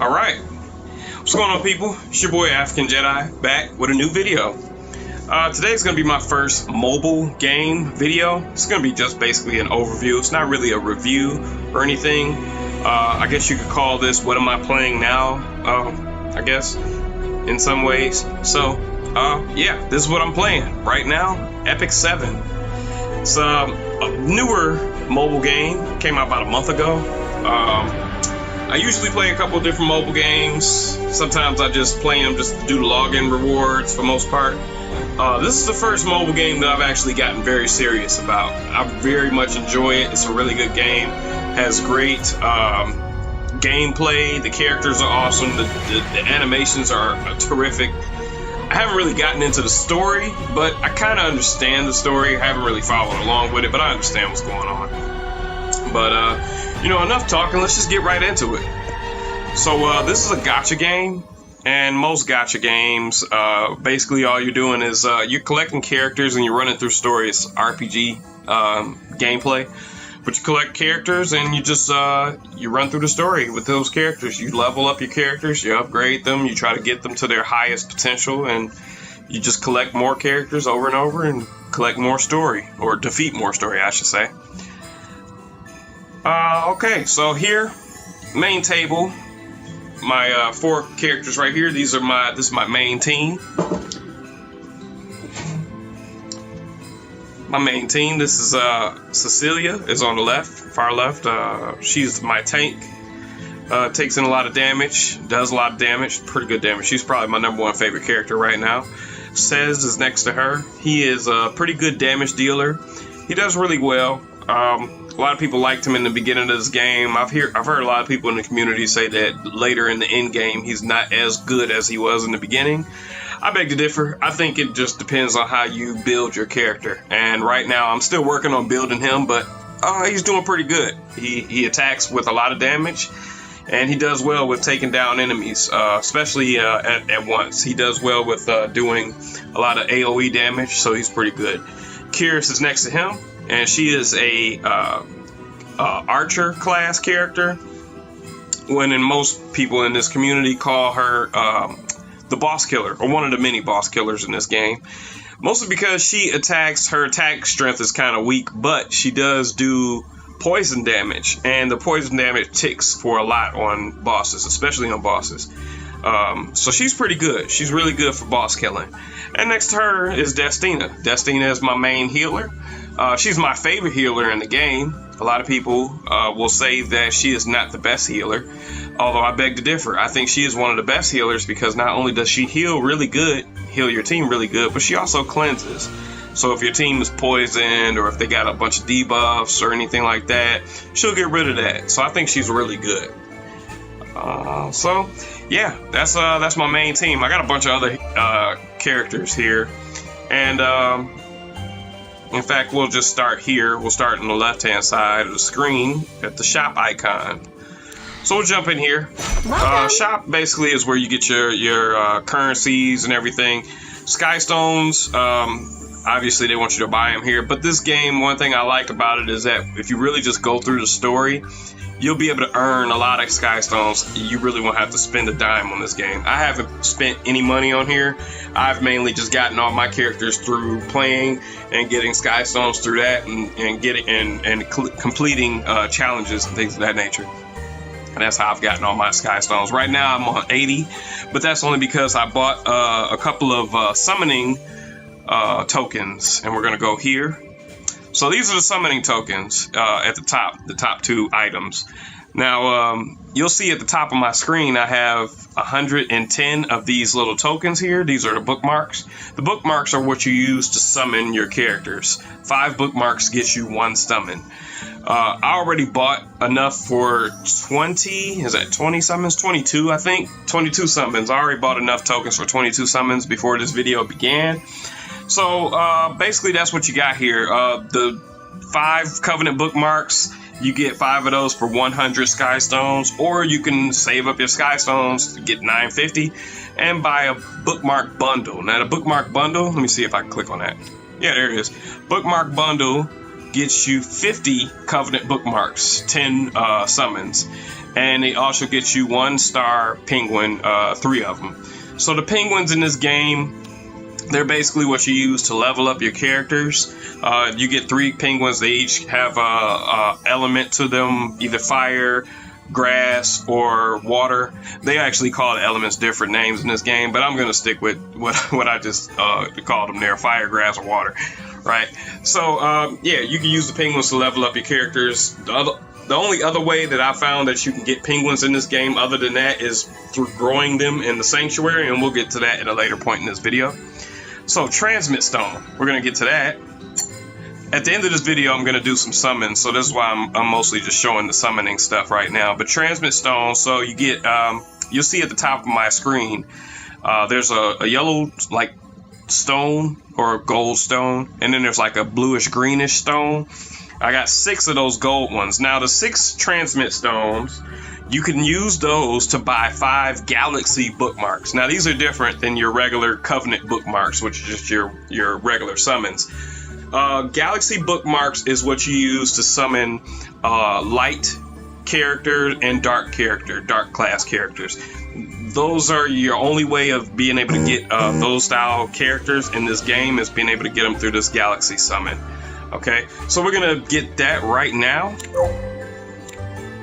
Alright, what's going on, people? It's your boy African Jedi back with a new video. Today's going to be my first mobile game video. It's going to be just basically an overview. It's not really a review or anything. I guess you could call this what am I playing now, I guess, in some ways. So, yeah, this is what I'm playing right now, Epic 7. It's a newer mobile game, came out about a month ago. I usually play a couple of different mobile games. Sometimes I just play them just to do the login rewards for the most part. This is the first mobile game that I've actually gotten very serious about. I very much enjoy it. It's a really good game. Has great gameplay. The characters are awesome. The animations are terrific. I haven't really gotten into the story, but I kind of understand the story. I haven't really followed along with it, but I understand what's going on. But, you know, enough talking. Let's just get right into it. So, this is a gacha game. And most gacha games, basically all you're doing is you're collecting characters and you're running through stories, RPG gameplay. But you collect characters and you just you run through the story with those characters. You level up your characters, you upgrade them, you try to get them to their highest potential, and you just collect more characters over and over and collect more story, or defeat more story, I should say. Okay, so here, main table. My 4 characters right here. This is my main team. My main team. This is Cecilia is on the left, far left. She's my tank. Takes in a lot of damage. Does a lot of damage. Pretty good damage. She's probably my number 1 favorite character right now. Says is next to her. He is a pretty good damage dealer. He does really well. A lot of people liked him in the beginning of this game. I've heard a lot of people in the community say that later in the end game he's not as good as he was in the beginning. I beg to differ. I think it just depends on how you build your character. And right now I'm still working on building him, but he's doing pretty good. He attacks with a lot of damage, and he does well with taking down enemies, especially at once. He does well with doing a lot of AoE damage, so he's pretty good. Kyrus is next to him. And she is a archer class character, when in most people in this community call her the boss killer, or one of the many boss killers in this game. Mostly because her attack strength is kind of weak, but she does do poison damage, and the poison damage ticks for a lot on bosses, especially on bosses. So she's pretty good. She's really good for boss killing. And next to her is Destina. Destina is my main healer. She's my favorite healer in the game. A lot of people will say that she is not the best healer, although I beg to differ. I think she is one of the best healers because not only does she heal your team really good, but she also cleanses. So if your team is poisoned, or if they got a bunch of debuffs or anything like that, she'll get rid of that. So I think she's really good. So yeah, that's my main team. I got a bunch of other characters here, and in fact, we'll just start here. We'll start on the left-hand side of the screen at the shop icon. So we'll jump in here. Shop basically is where you get your currencies and everything. Skystones, obviously they want you to buy them here. But this game, one thing I like about it is that if you really just go through the story, you'll be able to earn a lot of Skystones. You really won't have to spend a dime on this game. I haven't spent any money on here. I've mainly just gotten all my characters through playing and getting Skystones through that, and completing challenges and things of that nature. And that's how I've gotten all my Skystones. Right now I'm on 80, but that's only because I bought a couple of summoning tokens, and we're gonna go here. So these are the summoning tokens at the top 2 items. Now, you'll see at the top of my screen, I have 110 of these little tokens here. These are the bookmarks. The bookmarks are what you use to summon your characters. 5 bookmarks gets you 1 summon. I already bought enough for 20 summons? 22, I think. 22 summons. I already bought enough tokens for 22 summons before this video began. So basically that's what you got here. The 5 Covenant bookmarks, you get 5 of those for 100 Skystones, or you can save up your Skystones, get 950, and buy a bookmark bundle. Now the bookmark bundle, let me see if I can click on that. Yeah, there it is. Bookmark bundle gets you 50 Covenant bookmarks, 10 summons, and it also gets you 1-star penguin, 3 of them. So the penguins in this game, they're basically what you use to level up your characters. You get 3 penguins. They each have a element to them, either fire, grass, or water. They actually call the elements different names in this game, but I'm going to stick with what I just called them there, fire, grass, or water, right? So, yeah, you can use the penguins to level up your characters. The only other way that I found that you can get penguins in this game other than that is through growing them in the sanctuary, and we'll get to that at a later point in this video. So, Transmit Stone, we're going to get to that. At the end of this video, I'm going to do some summons, so this is why I'm mostly just showing the summoning stuff right now. But Transmit Stone, so you get, you'll see at the top of my screen, there's a yellow, like, stone or gold stone, and then there's like a bluish greenish stone. I got 6 of those gold ones. Now, the 6 Transmit Stones, you can use those to buy 5 Galaxy bookmarks. Now, these are different than your regular Covenant bookmarks, which is just your regular summons. Galaxy bookmarks is what you use to summon light characters and dark class characters. Those are your only way of being able to get those style characters in this game, is being able to get them through this Galaxy summon. Okay, so we're gonna get that right now,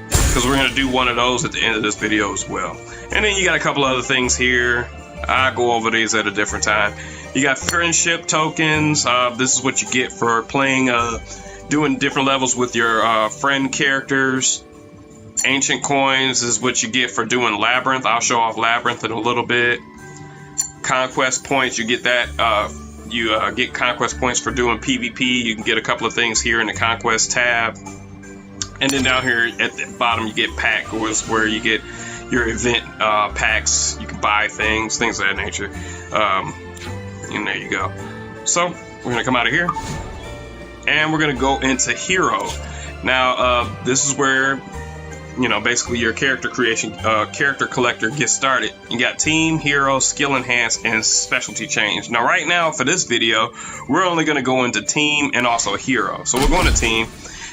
because we're gonna do one of those at the end of this video as well. And then you got a couple other things here. I'll go over these at a different time. You got friendship tokens. This is what you get for playing, doing different levels with your friend characters. Ancient coins is what you get for doing Labyrinth. I'll show off Labyrinth in a little bit. Conquest points, you get that. You get conquest points for doing PvP. You can get a couple of things here in the Conquest tab. And then down here at the bottom, you get pack, where you get your event packs. You can buy things of that nature. And there you go. So we're going to come out of here. And we're going to go into Hero. Now, this is where, you know, basically your character creation, character collector gets started. You got Team, Hero, Skill Enhance, and Specialty Change. Now, right now, for this video, we're only going to go into Team and also Hero. So we're going to Team,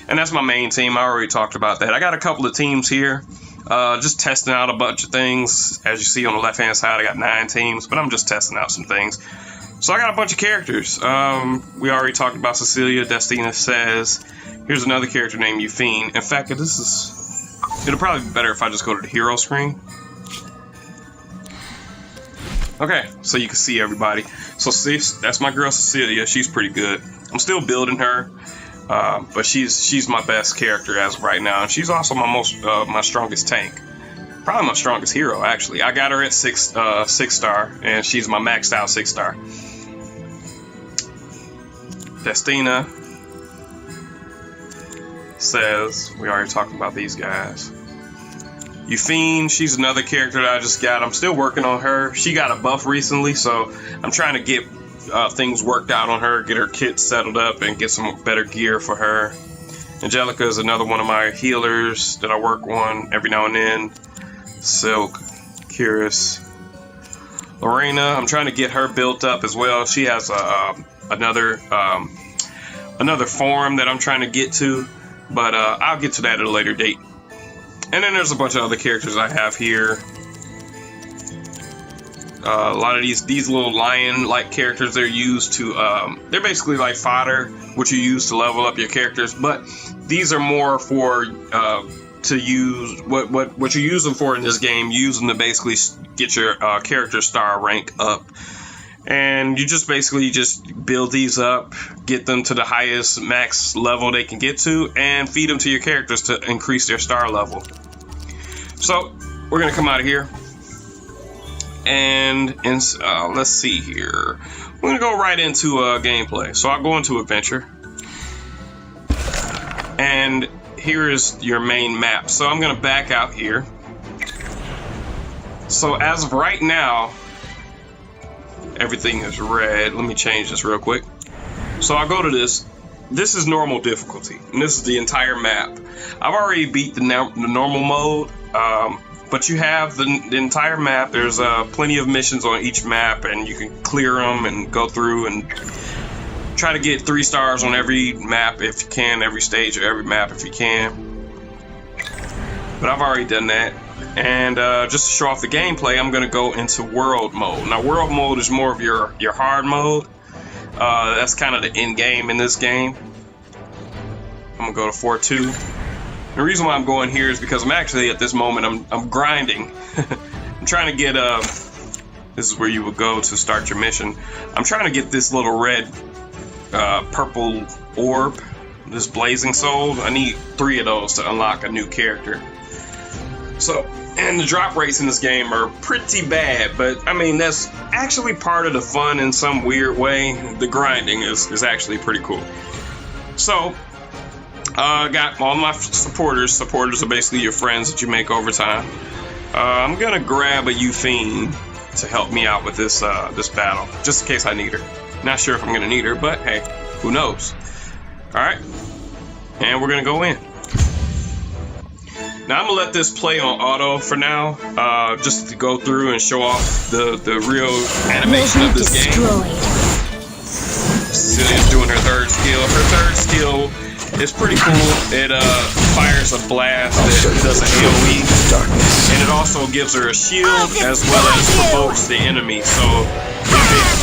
and that's my main team. I already talked about that. I got a couple of teams here. Just testing out a bunch of things. As you see on the left-hand side, I got 9 teams, but I'm just testing out some things. So I got a bunch of characters. We already talked about Cecilia. Destina says, here's another character named Euphine. In fact, it'll probably be better if I just go to the hero screen. Okay, so you can see everybody. So that's my girl Cecilia. She's pretty good. I'm still building her, but she's my best character as of right now, and she's also my strongest tank. Probably my strongest hero, actually. I got her at 6 star, and she's my maxed out 6 star. Destina says, we already talked about these guys. Euphine, she's another character that I just got. I'm still working on her. She got a buff recently, so I'm trying to get things worked out on her, get her kit settled up, and get some better gear for her. Angelica is another one of my healers that I work on every now and then. Silk, Curious. Lorena, I'm trying to get her built up as well. She has another form that I'm trying to get to, but I'll get to that at a later date. And then there's a bunch of other characters I have here. A lot of these little lion-like characters, they're used to, they're basically like fodder, which you use to level up your characters, but these are more for, to use, what you use them for in this game, use them to basically get your character star rank up. And you just basically build these up, get them to the highest max level they can get to, and feed them to your characters to increase their star level. So we're gonna come out of here, and let's see here. We're gonna go right into gameplay. So I'll go into adventure, and here is your main map. So I'm gonna back out here. So as of right now, everything is red. Let me change this real quick. So I'll go to this. This is normal difficulty, and this is the entire map. I've already beat the normal mode, but you have the entire map. There's plenty of missions on each map, and you can clear them and go through and Try to get 3 stars on every map if you can, every stage or every map if you can. But I've already done that. And just to show off the gameplay, I'm going to go into world mode. Now, world mode is more of your hard mode. That's kind of the end game in this game. I'm going to go to 4-2. The reason why I'm going here is because I'm actually, at this moment, I'm grinding. I'm trying to get, this is where you would go to start your mission. I'm trying to get this little red, purple orb, this blazing soul. I need 3 of those to unlock a new character. So, and the drop rates in this game are pretty bad, but I mean, that's actually part of the fun in some weird way. The grinding is actually pretty cool. So, got all my supporters. Supporters are basically your friends that you make over time. I'm gonna grab a Euphine to help me out with this this battle, just in case I need her. Not sure if I'm gonna need her, but hey, who knows? All right, and we're gonna go in. Now I'm gonna let this play on auto for now, just to go through and show off the real animation of this game. Cecilia's doing her 3rd skill. Her 3rd skill is pretty cool. It fires a blast that does an AoE, and it also gives her a shield as well as provokes the enemy. So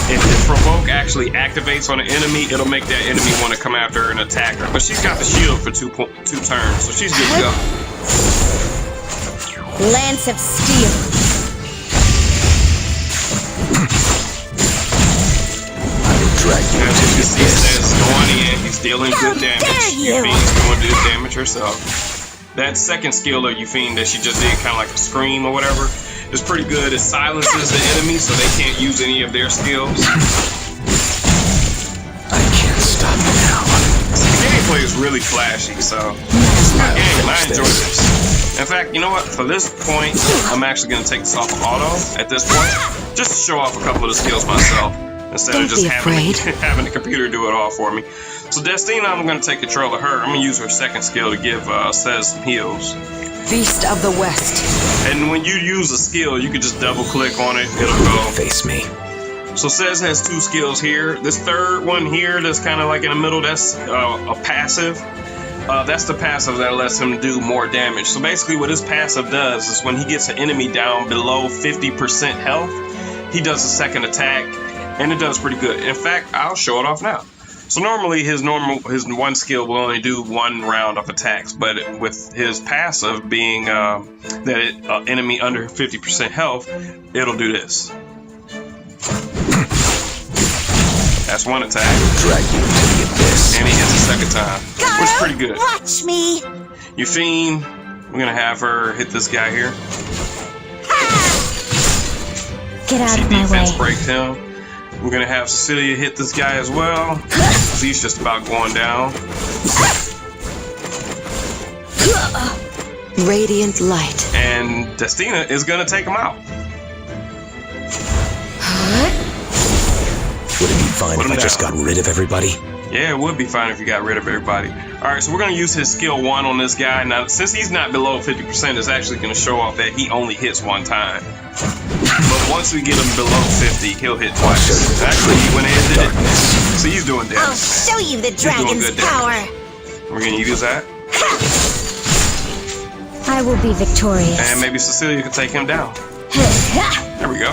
if the provoke actually activates on an enemy, it'll make that enemy want to come after her and attack her. But she's got the shield for 2 turns, so she's good to go. Lance of Steel. I will drag you As into you the see, Seth's going in, he's dealing good damage. Euphine's doing good damage herself. That 2nd skill of Euphine that she just did, kind of like a scream or whatever, is pretty good. It silences the enemy so they can't use any of their skills. I can't stop now. The gameplay is really flashy, so it's a good game. I enjoy this. In fact, you know what? For this point, I'm actually going to take this off of auto at this point, just to show off a couple of the skills myself, instead of just having the computer do it all for me. So Destina, I'm going to take control of her. I'm going to use her 2nd skill to give Sez some heals. Beast of the West. And when you use a skill, you can just double click on it. It'll go. Face me. So Sez has 2 skills here. This 3rd one here, that's kind of like in the middle, that's a passive. That's the passive that lets him do more damage. So basically what his passive does is when he gets an enemy down below 50% health, he does a 2nd attack, and it does pretty good. In fact, I'll show it off now. So normally his 1 skill will only do 1 round of attacks, but with his passive being that enemy under 50% health, it'll do this. That's 1 attack. Drag you into the abyss. And he hits a 2nd time, which is pretty good. Watch me. Euphine, we're gonna have her hit this guy here. Get out She of my defense way. breaks him. We're gonna have Cecilia hit this guy as well. He's just about going down. Radiant light. And Destina is gonna take him out. Would it be fine if I just got rid of everybody? Yeah, it would be fine if you got rid of everybody. Alright, so we're going to use his skill 1 on this guy. Now, since he's not below 50%, it's actually going to show off that he only hits 1 time. But once we get him below 50, he'll hit twice. Actually, he went ahead and did it. So he's doing damage. I'll show you the dragon's power. We're going to use that. I will be victorious. And maybe Cecilia can take him down. There we go.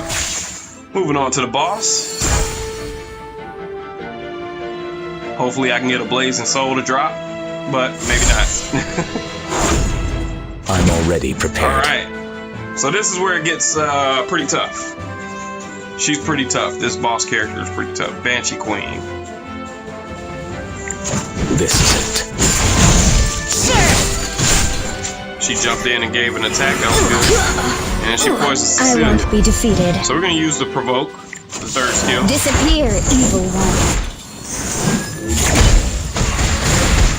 Moving on to the boss. Hopefully I can get a blazing soul to drop, but maybe not. I'm already prepared. Alright, so this is where it gets pretty tough. She's pretty tough. This boss character is pretty tough. Banshee Queen. This is it. Sure. She jumped in and gave an attack. That was good. And she poisons I Cecilia. won't be defeated. So we're going to use the provoke, the 3rd skill. Disappear, evil one.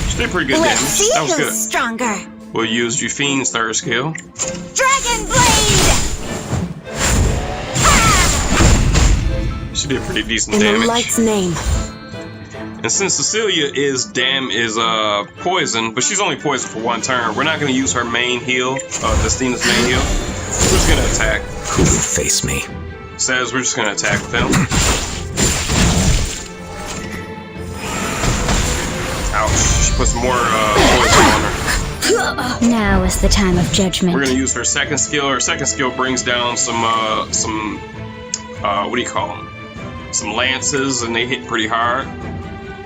She did pretty good Let's damage. see That was who's good. stronger. We'll use Euphine's 3rd skill. Dragon Blade! She did pretty decent In the damage. light's name. And since Cecilia is poison, but she's only poisoned for 1 turn, we're not going to use her main heal, Destina's main heal. We're just going to attack. Who will face me? Says we're just going to attack with him. Ouch. She puts more poison on her. Now is the time of judgment. We're gonna use her second skill. Her second skill brings down some what do you call them? Some lances, and they hit pretty hard.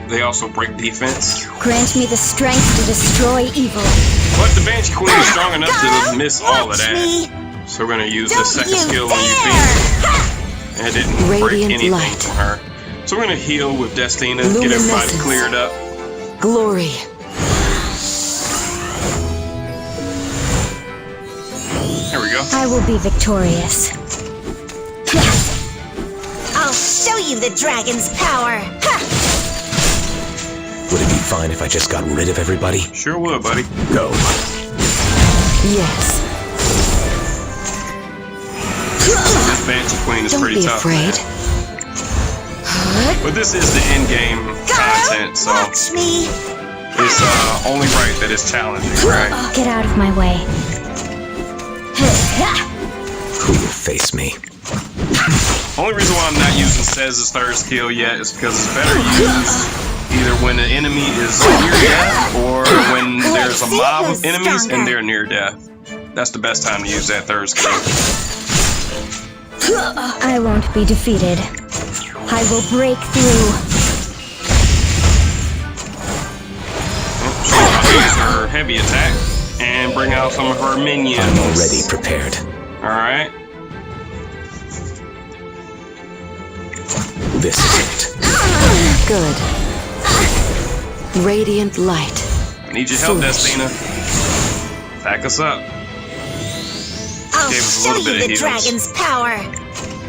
They also break defense. Grant me the strength to destroy evil. But the Banshee Queen is strong enough to miss all of that. So we're gonna use the second skill on you, and it didn't break anything from her. So we're gonna heal with Destina, get everybody cleared up. Glory. There we go. I will be victorious. I'll show you the dragon's power. Would it be fine if I just got rid of everybody? Sure would, buddy. Go. Yes. This Banshee Queen is pretty tough. Don't be afraid. But this is the end-game content, so Watch me. it's only right that it's challenging, right? Get out of my way. Who will face me? Only reason why I'm not using Cez's third skill yet is because it's better used either when the enemy is near death or when there's a mob of enemies and they're near death. That's the best time to use that third skill. I won't be defeated. I will break through. She'll use her heavy attack and bring out some of her minions. I'm already prepared. Alright. This is it. Good. Radiant light. I need your help, Destina. Back us up. I'll Gave us a show little bit you of the heals. dragon's power.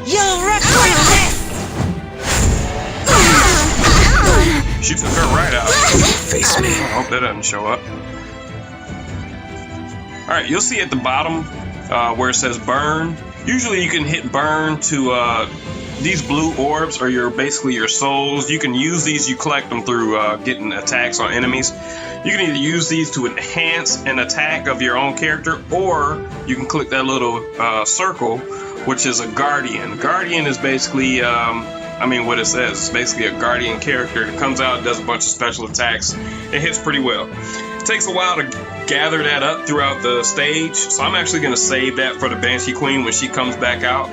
You'll regret this. She took her right out. Face me. I hope that doesn't show up. Alright, you'll see at the bottom where it says burn. Usually you can hit burn to these blue orbs are basically your souls. You can use these, you collect them through getting attacks on enemies. You can either use these to enhance an attack of your own character, or you can click that little circle, which is a guardian. Guardian is basically, what it says. It's basically a guardian character that comes out and does a bunch of special attacks. It hits pretty well. It takes a while to gather that up throughout the stage, so I'm actually going to save that for the Banshee Queen when she comes back out.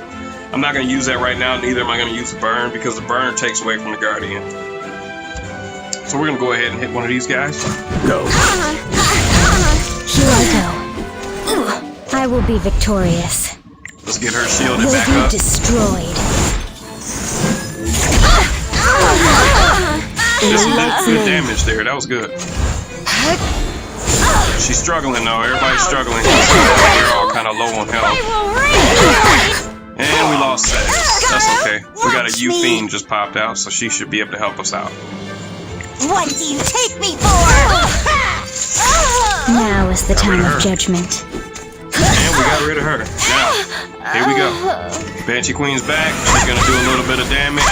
I'm not going to use that right now, neither am I going to use the burn, because the burn takes away from the guardian. So we're going to go ahead and hit one of these guys. Go. Here I go. I will be victorious. Let's get her shielded Will back be up. destroyed. That's good damage there. That was good. She's struggling though. Everybody's struggling. We're all kind of low on health. And we lost Cez. That's okay. We got a U-Fiend just popped out, so she should be able to help us out. What do you take me for? Now is the Got rid time of her. of judgment. And we got rid of her. Now, here we go. Banshee Queen's back. She's gonna do a little bit of damage.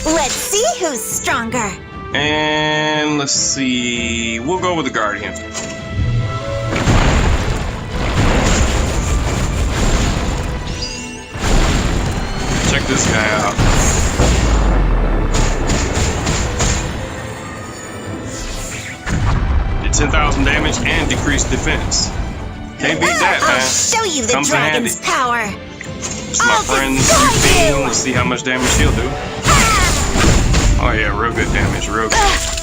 Let's see who's stronger. And let's see. We'll go with the Guardian. Check this guy out. Did 10,000 damage and decreased defense. Can't beat that, I'll man. show you the Comes in handy. dragon's power. It's my friend U-Fiend. Let's see how much damage he'll do. Oh yeah, real good damage, real good.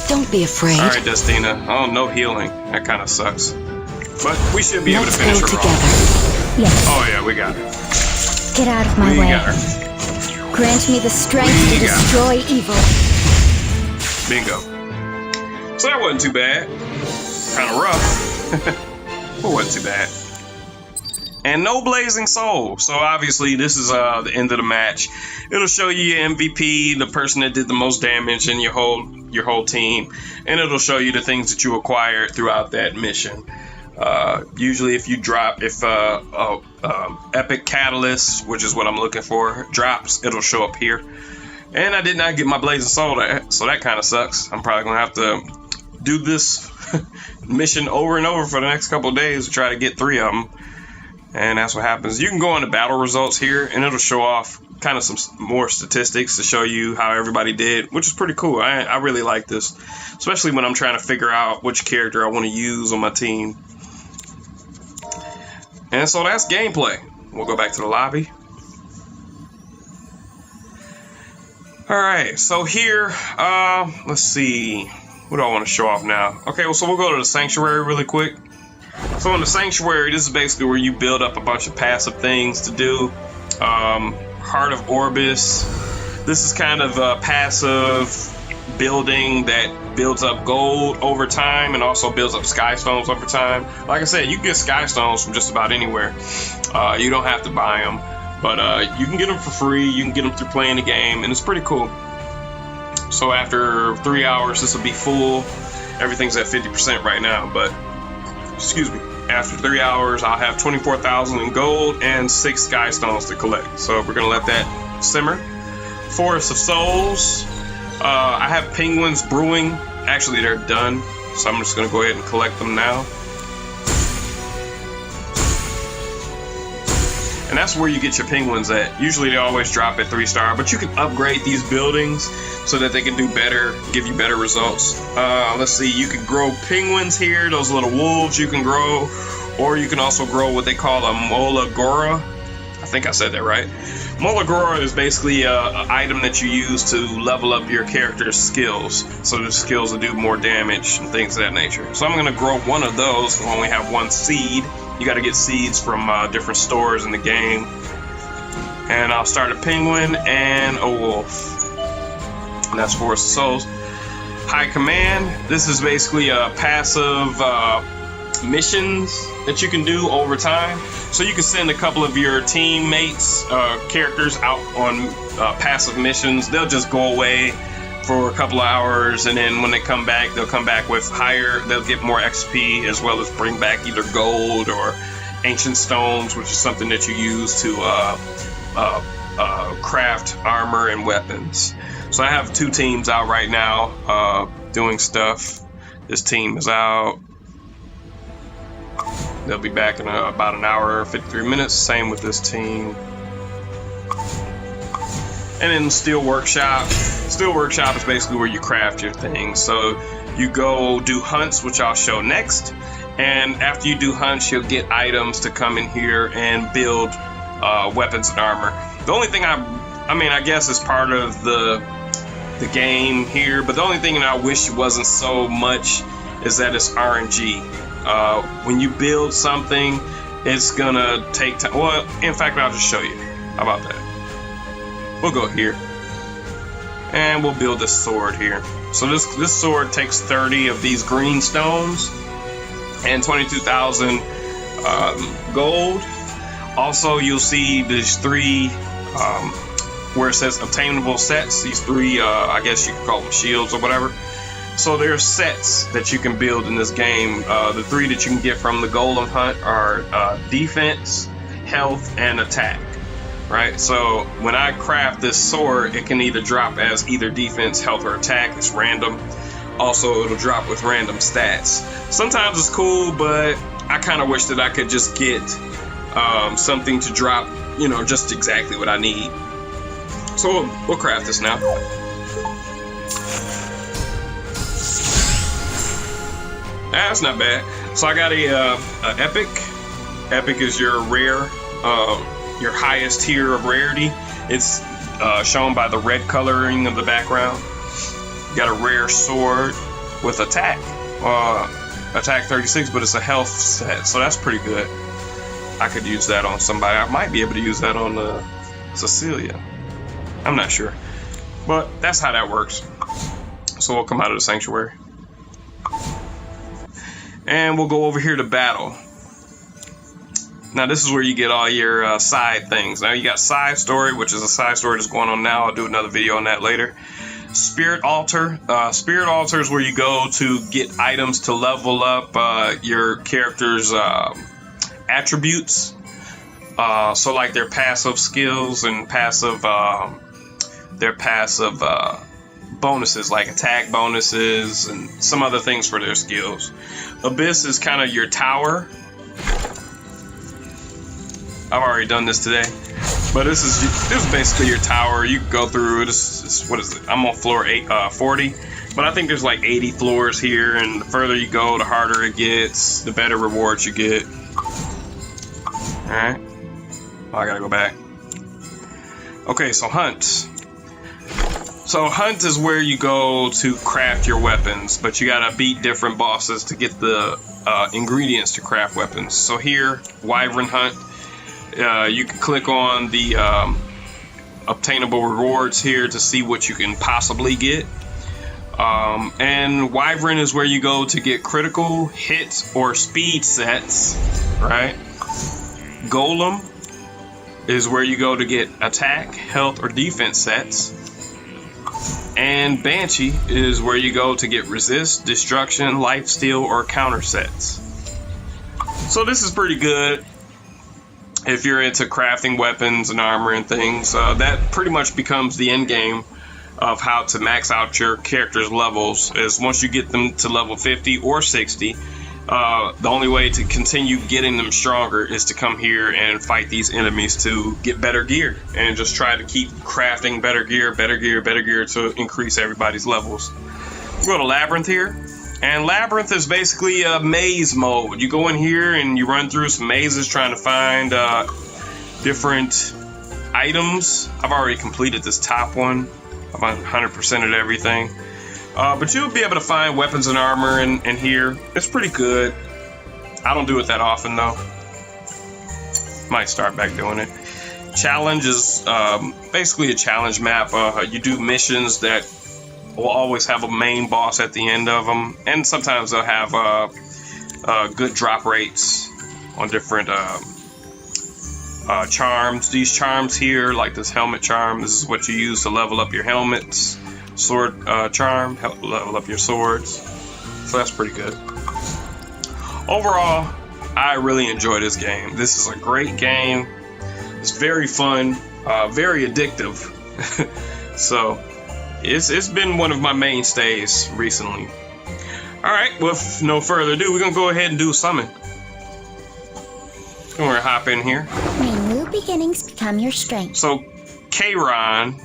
Don't be afraid. Alright, Destina. Oh, no healing. That kind of sucks. But we should be able to Let's finish go her together. off. Yes. Oh yeah, we got her. Get out of my We way. got her. Grant me the strength We to got destroy evil. Bingo. So that wasn't too bad. Kind of rough. But wasn't too bad. And no blazing soul. So obviously this is the end of the match. It'll show you your MVP, the person that did the most damage, and your whole team, and it'll show you the things that you acquired throughout that mission. Usually, if you drop, Epic Catalyst, which is what I'm looking for, drops, it'll show up here. And I did not get my blazing soul, so that kind of sucks. I'm probably gonna have to do this mission over and over for the next couple of days to try to get 3 of them. And that's what happens. You can go into battle results here, and it'll show off kind of some more statistics to show you how everybody did, which is pretty cool. I really like this, especially when I'm trying to figure out which character I want to use on my team. And so that's gameplay. We'll go back to the lobby. Alright, so here, let's see. What do I want to show off now? Okay, well, so we'll go to the Sanctuary really quick. So in the Sanctuary, this is basically where you build up a bunch of passive things to do. Heart of Orbis. This is kind of a passive building that builds up gold over time and also builds up sky stones over time. Like I said, you can get sky stones from just about anywhere. You don't have to buy them, but you can get them for free. You can get them through playing the game, and it's pretty cool. So after 3 hours, this will be full. Everything's at 50% right now, but excuse me. After 3 hours, I'll have 24,000 in gold and 6 sky stones to collect. So we're gonna let that simmer. Forest of Souls. I have penguins brewing. Actually, they're done, so I'm just gonna go ahead and collect them now. And that's where you get your penguins at. Usually they always drop at 3-star, but you can upgrade these buildings so that they can do better, give you better results. Let's see, you can grow penguins here, those little wolves you can grow, or you can also grow what they call a Molagora. I think I said that right. Molagora is basically an item that you use to level up your character's skills, so the skills will do more damage and things of that nature. So I'm going to grow one of those because I only have 1 seed. You got to get seeds from different stores in the game. And I'll start a penguin and a wolf. And that's Forest of Souls. High Command. This is basically a passive missions that you can do over time. So you can send a couple of your teammates, characters out on passive missions. They'll just go away for a couple of hours, and then when they come back, they'll come back with they'll get more XP, as well as bring back either gold or ancient stones, which is something that you use to craft armor and weapons. So I have 2 teams out right now doing stuff. This team is out. They'll be back in about an hour, 53 minutes. Same with this team. And then Steel Workshop. Steel Workshop is basically where you craft your things. So you go do hunts, which I'll show next. And after you do hunts, you'll get items to come in here and build weapons and armor. The only thing I guess it's part of the game here, but the only thing that I wish wasn't so much is that it's RNG. When you build something, it's gonna take time. Well, in fact, I'll just show you. How about that? We'll go here, and we'll build this sword here. So this sword takes 30 of these green stones and 22,000 gold. Also, you'll see these 3 where it says obtainable sets. These 3, I guess you could call them shields or whatever. So there's sets that you can build in this game. The 3 that you can get from the Golem Hunt are defense, health, and attack. Right, so when I craft this sword, it can either drop as either defense, health, or attack. It's random. Also, it'll drop with random stats. Sometimes it's cool, but I kind of wish that I could just get something to drop, just exactly what I need. So we'll craft this now. That's not bad. So I got a epic. Epic is your rare. Your highest tier of rarity. It's shown by the red coloring of the background. You got a rare sword with attack. Attack 36, but it's a health set, so that's pretty good. I could use that on somebody. I might be able to use that on Cecilia. I'm not sure. But that's how that works. So we'll come out of the Sanctuary. And we'll go over here to battle. Now this is where you get all your side things. Now you got side story, which is a side story that's going on now. I'll do another video on that later. Spirit Altar. Spirit Altar is where you go to get items to level up your character's attributes. So like their passive skills and their passive bonuses, like attack bonuses and some other things for their skills. Abyss is kind of your tower. I've already done this today. But this is basically your tower. You can go through. What is it? I'm on floor 40. But I think there's like 80 floors here, and the further you go, the harder it gets, the better rewards you get. Alright. Oh, I gotta go back. Okay, so hunt. So hunt is where you go to craft your weapons, but you gotta beat different bosses to get the ingredients to craft weapons. So here, Wyvern Hunt, you can click on the obtainable rewards here to see what you can possibly get. And Wyvern is where you go to get critical, hit, or speed sets, right? Golem is where you go to get attack, health, or defense sets. And Banshee is where you go to get resist, destruction, lifesteal, or counter sets. So this is pretty good if you're into crafting weapons and armor and things. That pretty much becomes the end game of how to max out your character's levels. Is once you get them to level 50 or 60, the only way to continue getting them stronger is to come here and fight these enemies to get better gear, and just try to keep crafting better gear to increase everybody's levels. We'll go to Labyrinth here, and Labyrinth is basically a maze mode. You go in here and you run through some mazes trying to find different items. I've already completed this top one. I've 100%ed everything. But you'll be able to find weapons and armor in here. It's pretty good. I don't do it that often though. Might start back doing it. Challenge is basically a challenge map. You do missions that will always have a main boss at the end of them, and sometimes they'll have good drop rates on different charms. These charms here, like this helmet charm, this is what you use to level up your helmets. Sword charm, help level up your swords. So that's pretty good. Overall, I really enjoy this game. This is a great game. It's very fun, very addictive. So it's been one of my mainstays recently. Alright, with no further ado, we're gonna go ahead and do a summon. We're gonna hop in here. May new beginnings become your strength. So Kayron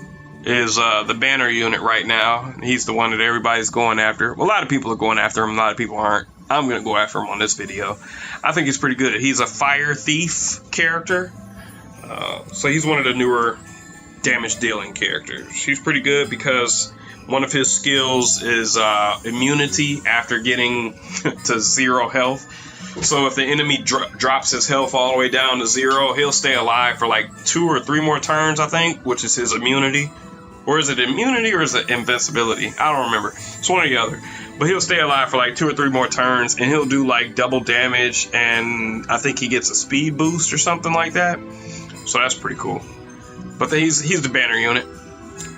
is the banner unit right now. He's the one that everybody's going after. A lot of people are going after him, a lot of people aren't. I'm gonna go after him on this video. I think he's pretty good. He's a fire thief character. So he's one of the newer damage dealing characters. He's pretty good because one of his skills is immunity after getting to 0 health. So if the enemy drops his health all the way down to 0, he'll stay alive for like 2 or 3 more turns, I think, which is his immunity. Or is it immunity or is it invincibility? I don't remember. It's one or the other. But he'll stay alive for like 2 or 3 more turns, and he'll do like double damage, and I think he gets a speed boost or something like that. So that's pretty cool. But he's the banner unit.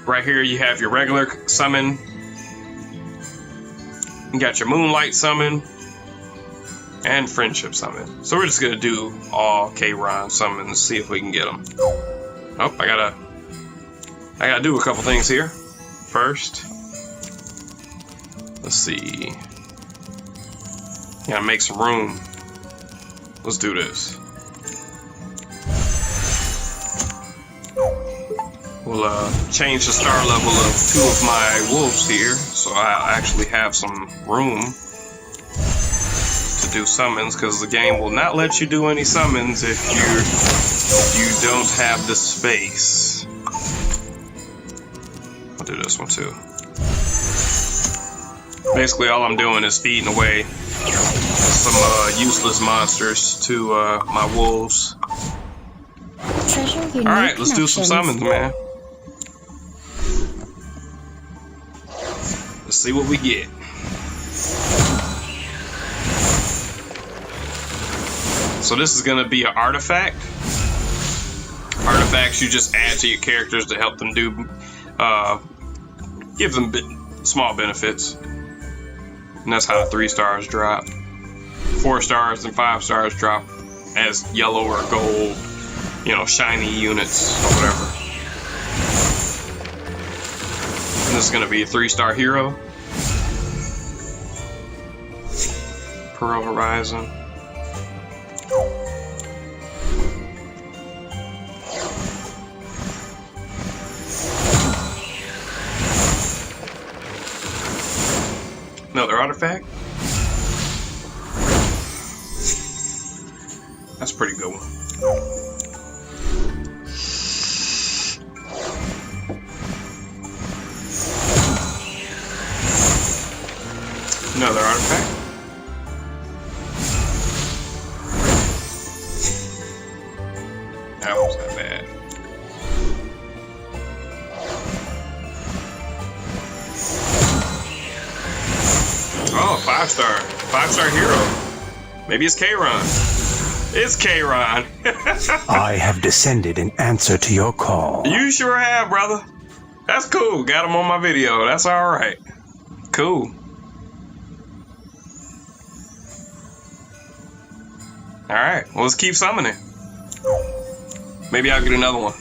Right here you have your regular summon. You got your moonlight summon and friendship summon. So we're just gonna do all Kayron summons, see if we can get them. Oh, I gotta do a couple things here. First, let's see. Gotta make some room. Let's do this. We'll change the star level of 2 of my wolves here, so I actually have some room to do summons, because the game will not let you do any summons if you don't have the space. I'll do this one too. Basically all I'm doing is feeding away some useless monsters to my wolves. Alright, let's do some summons, man. Let's see what we get. So this is going to be an artifact. Artifacts you just add to your characters to help them do, give them small benefits. And that's how 3 stars drop. 4 stars and 5 stars drop as yellow or gold, you know, shiny units or whatever. And this is going to be a 3-star hero. Pearl Horizon. Another artifact. That's a pretty good one. Another artifact. That wasn't that bad. Oh, 5-star. 5-star hero. Maybe it's Kayron. It's Kayron. I have descended in answer to your call. You sure have, brother. That's cool. Got him on my video. That's alright. Cool. Alright, well, let's keep summoning. Maybe I'll get another one.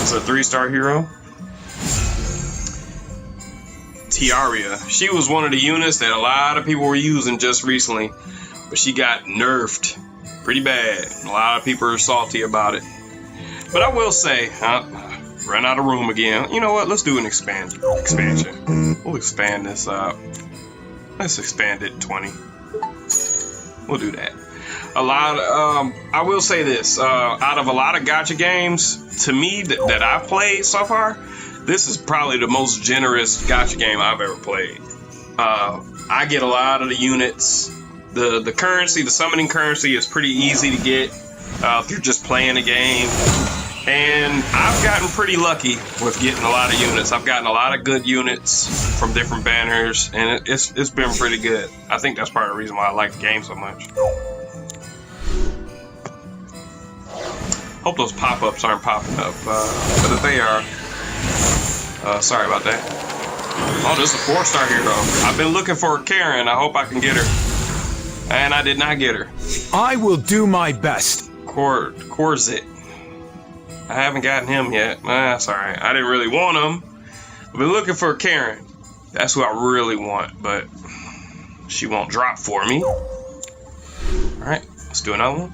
It's a 3-star hero. Tiaria. She was one of the units that a lot of people were using just recently, but she got nerfed pretty bad. A lot of people are salty about it. But I will say, ran out of room again. You know what? Let's do an expansion. We'll expand this up. Let's expand it 20. We'll do that. A lot. I will say this. Out of a lot of gacha games, to me that I've played so far, this is probably the most generous gacha game I've ever played. I get a lot of the units. The currency, the summoning currency, is pretty easy to get if you're just playing a game. And I've gotten pretty lucky with getting a lot of units. I've gotten a lot of good units from different banners, and it's been pretty good. I think that's part of the reason why I like the game so much. Hope those pop-ups aren't popping up, but if they are, sorry about that. Oh, this is a 4-star hero. I've been looking for Kayron. I hope I can get her. And I did not get her. I will do my best. Corzit. I haven't gotten him yet. That's alright. I didn't really want him. I've been looking for Kayron. That's who I really want, but she won't drop for me. Alright, let's do another one.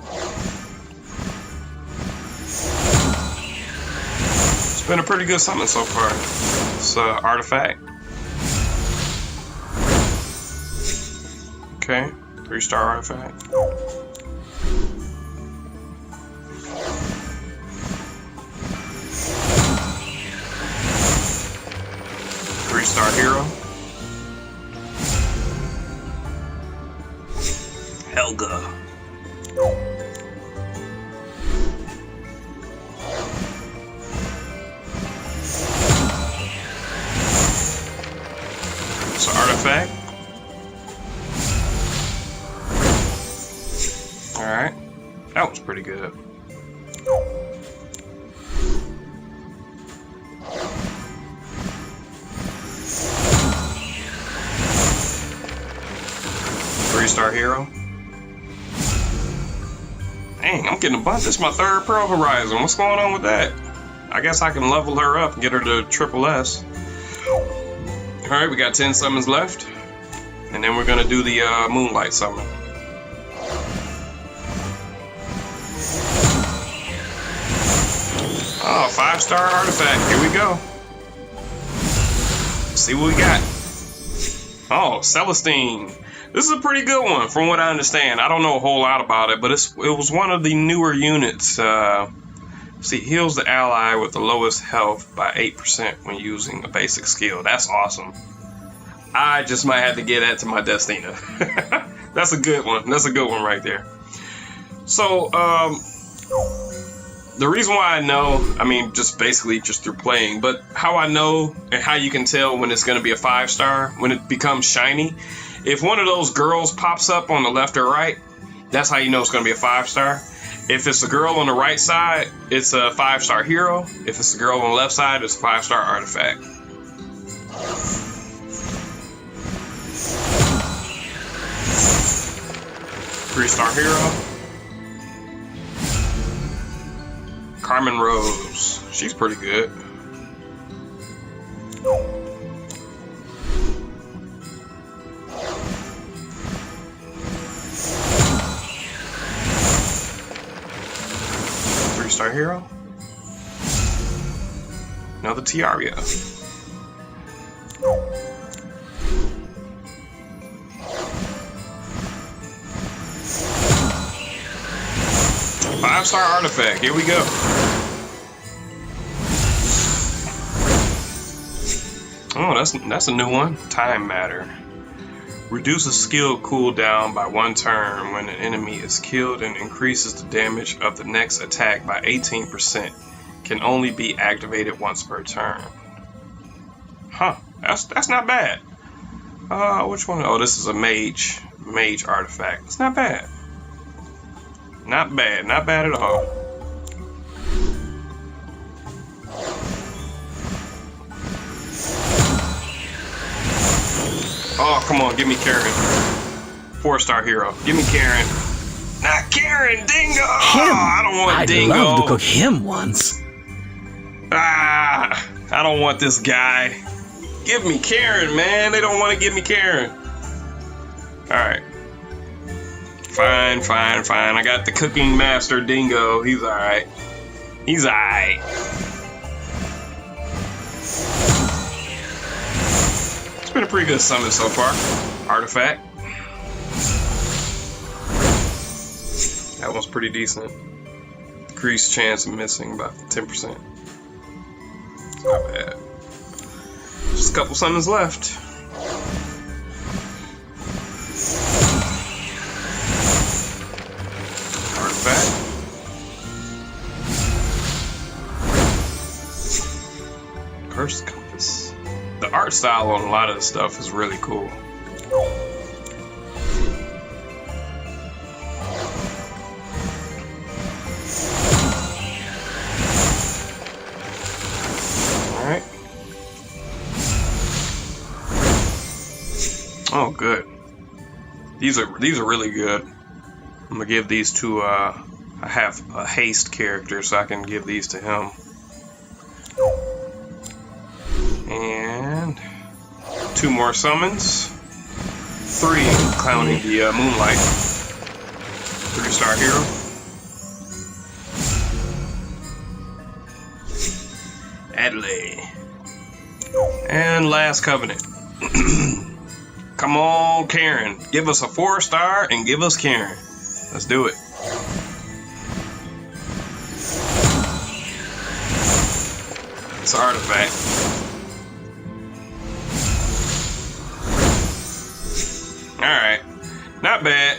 It's been a pretty good summon so far. It's an artifact. Okay, 3-star artifact. Star hero. Helga. It's an artifact. Alright. That was pretty good. Star hero. Dang, I'm getting a bunch. This is my 3rd Pearl Horizon. What's going on with that? I guess I can level her up and get her to triple S. Alright, we got 10 summons left. And then we're going to do the Moonlight summon. Oh, 5-star artifact. Here we go. Let's see what we got. Oh, Celestine. This is a pretty good one, from what I understand. I don't know a whole lot about it, but it was one of the newer units. See, heals the ally with the lowest health by 8% when using a basic skill. That's awesome. I just might have to get that to my Destina. That's a good one. That's a good one right there. So, the reason why I know, I mean, just basically just through playing, but how I know and how you can tell when it's going to be a 5-star, when it becomes shiny, if one of those girls pops up on the left or right, that's how you know it's going to be a 5-star. If it's a girl on the right side, it's a 5-star hero. If it's a girl on the left side, it's a 5-star artifact. Three-star hero. Carmen Rose. She's pretty good. Three-star hero. Another tiara. 5-star artifact. Here we go. Oh, that's a new one. Time matter. Reduces skill cooldown by 1 turn when an enemy is killed and increases the damage of the next attack by 18%. Can only be activated once per turn. Huh. That's not bad. Which one? Oh, this is a mage artifact. It's not bad. Not bad. Not bad at all. Oh, come on, give me Kayron. 4-star hero. Give me Kayron. Not Kayron, Dingo! I don't want Dingo. I'd love to cook him once. I don't want this guy. Give me Kayron, man. They don't want to give me Kayron. Alright. Fine. I got the cooking master Dingo. He's alright. He's alright. It's been a pretty good summon so far. Artifact. That one's pretty decent. Decreased chance of missing by 10%. It's not bad. Just a couple summons left. Artifact. Cursed compass. The art style on a lot of the stuff is really cool. Alright. Oh, good. These are really good. I'm gonna give these to I have a haste character, so I can give these to him. And 2 more summons. 3 clowning the Moonlight. 3-star hero. Adley. And Last Covenant. Come on, Kayron. Give us a 4-star and give us Kayron. Let's do it. It's an artifact. Alright. Not bad.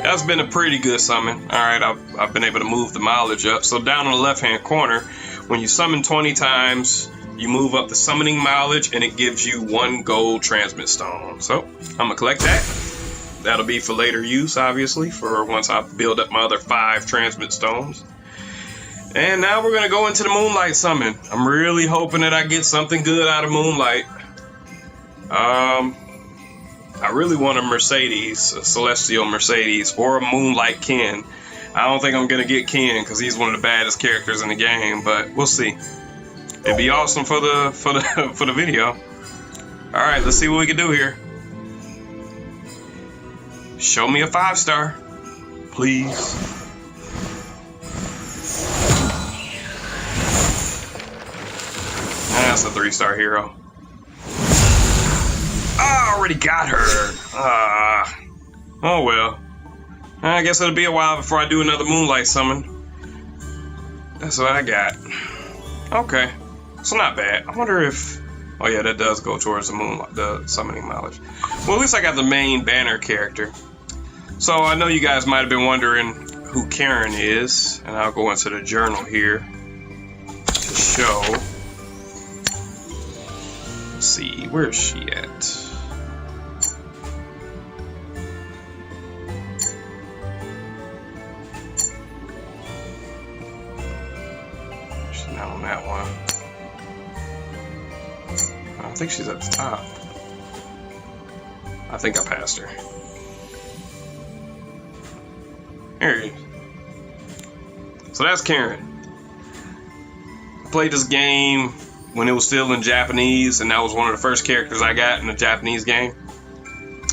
That's been a pretty good summon. Alright, I've been able to move the mileage up. So down in the left-hand corner, when you summon 20 times, you move up the summoning mileage and it gives you 1 gold transmit stone. So I'm gonna collect that. That'll be for later use, obviously, for once I build up my other 5 transmit stones. And now we're gonna go into the Moonlight summon. I'm really hoping that I get something good out of Moonlight. I really want a Mercedes, a Celestial Mercedes, or a Moonlight Ken. I don't think I'm gonna get Ken because he's one of the baddest characters in the game, but we'll see. It'd be awesome for the video. All right, let's see what we can do here. Show me a 5-star, please. That's a 3-star hero. I already got her. Oh well. I guess it'll be a while before I do another Moonlight summon. That's what I got. Okay. So not bad. I wonder if... Oh yeah, that does go towards the summoning mileage. Well, at least I got the main banner character. So I know you guys might have been wondering who Kayron is. And I'll go into the journal here to show. Let's see, where is she at? She's not on that one. I think she's at the top. I think I passed her. There he is. So that's Kayron. I played this game when it was still in Japanese, and that was one of the first characters I got in a Japanese game.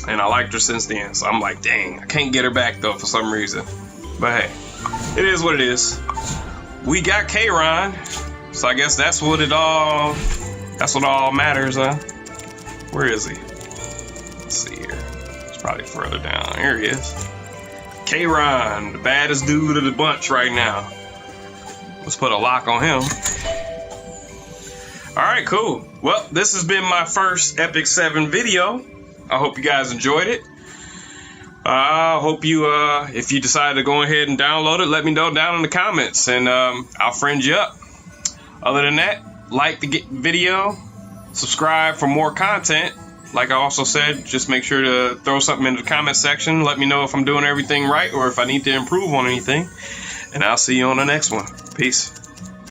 And I liked her since then, so I'm like, dang, I can't get her back though for some reason. But hey, it is what it is. We got Kayron, So I guess that's what all matters, huh? Where is he? Let's see here. It's probably further down. Here he is. Kayron, the baddest dude of the bunch right now. Let's put a lock on him. Alright, cool. Well, this has been my first Epic 7 video. I hope you guys enjoyed it. I hope you, if you decide to go ahead and download it, let me know down in the comments, and I'll friend you up. Other than that, like the video, subscribe for more content. Like I also said, just make sure to throw something in the comment section. Let me know if I'm doing everything right or if I need to improve on anything. And I'll see you on the next one. Peace.